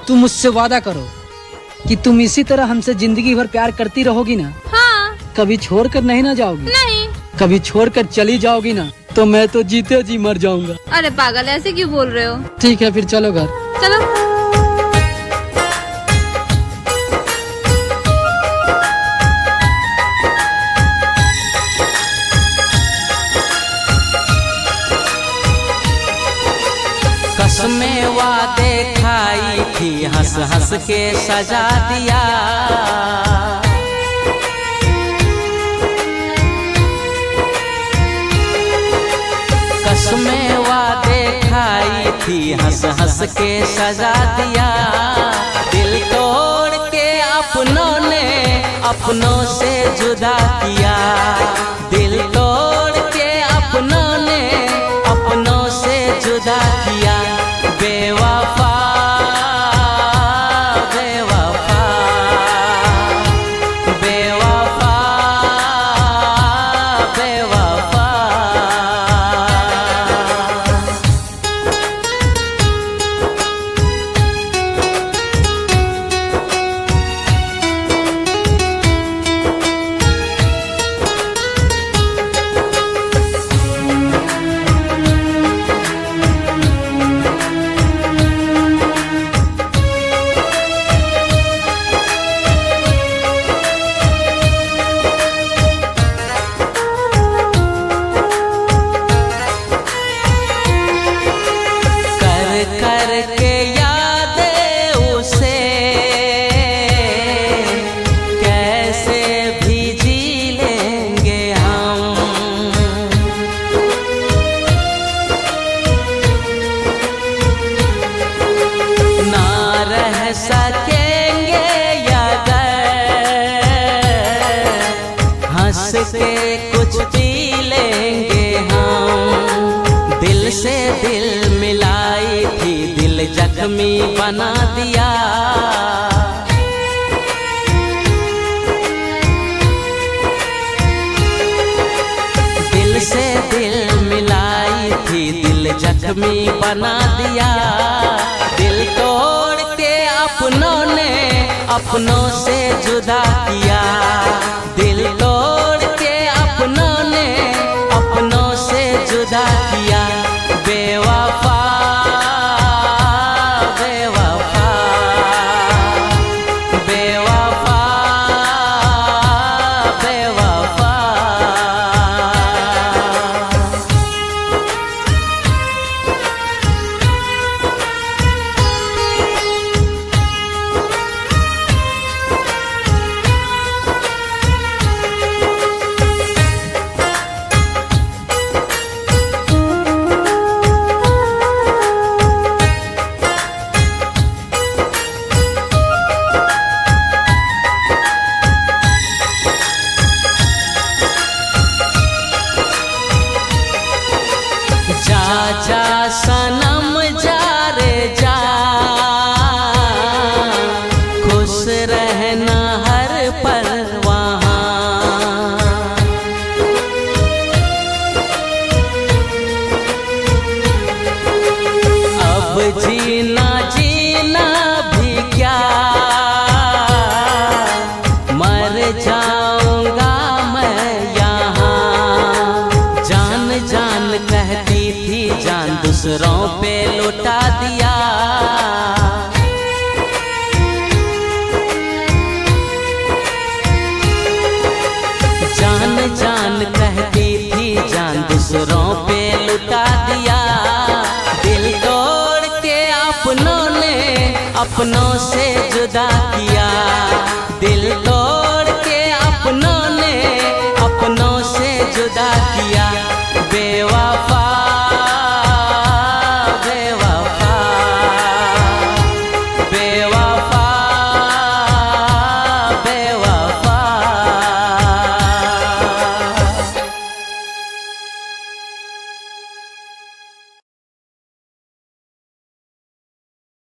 तुम मुझसे वादा करो कि तुम इसी तरह हमसे जिंदगी भर प्यार करती रहोगी ना? हाँ। कभी छोड़कर नहीं ना जाओगी? नहीं। कभी छोड़कर चली जाओगी ना तो मैं तो जीते जी मर जाऊंगा। अरे पागल, ऐसे क्यों बोल रहे हो? ठीक है फिर चलो घर। चलो। कसमें वादे खाई थी, हंस हंस के सजा दिया। कसमें वादे खाई थी, हंस हंस के सजा दिया। दिल तोड़ के अपनों ने अपनों से जुदा किया। दिल तोड़ के अपनों ने अपनों से जुदा किया। बेवफा बेवफा बेवफा बेवफा। करके यादें उसे कैसे भी जी लेंगे हम। ना रह सकेंगे अगर हंस के कुछ पी लेंगे हम। दिल से दिल मिलाई थी, दिल जख्मी बना दिया। दिल से दिल मिलाई थी, दिल जख्मी बना दिया। दिल तोड़ के अपनों ने अपनों से जुदा किया। दिल तोड़ के अपनों ने अपनों से जुदा किया। बेवफा बेवफा बेवफा बेवफा। जा जा सनम जा रे जा, खुश रहना हर पल वहाँ। अब जीना जीना भी क्या, मर जाऊंगा मैं यहाँ। जान जान कहती थी जान, दूसरों पे लुटा दिया। जान जान कहती थी जान, दूसरों पे लुटा दिया। दिल तोड़ के अपनों ने अपनों से जुदा किया। दिल तोड़ के अपनों ने अपनों से जुदा किया। बेवफा बेवफा बेवफा बेवफा।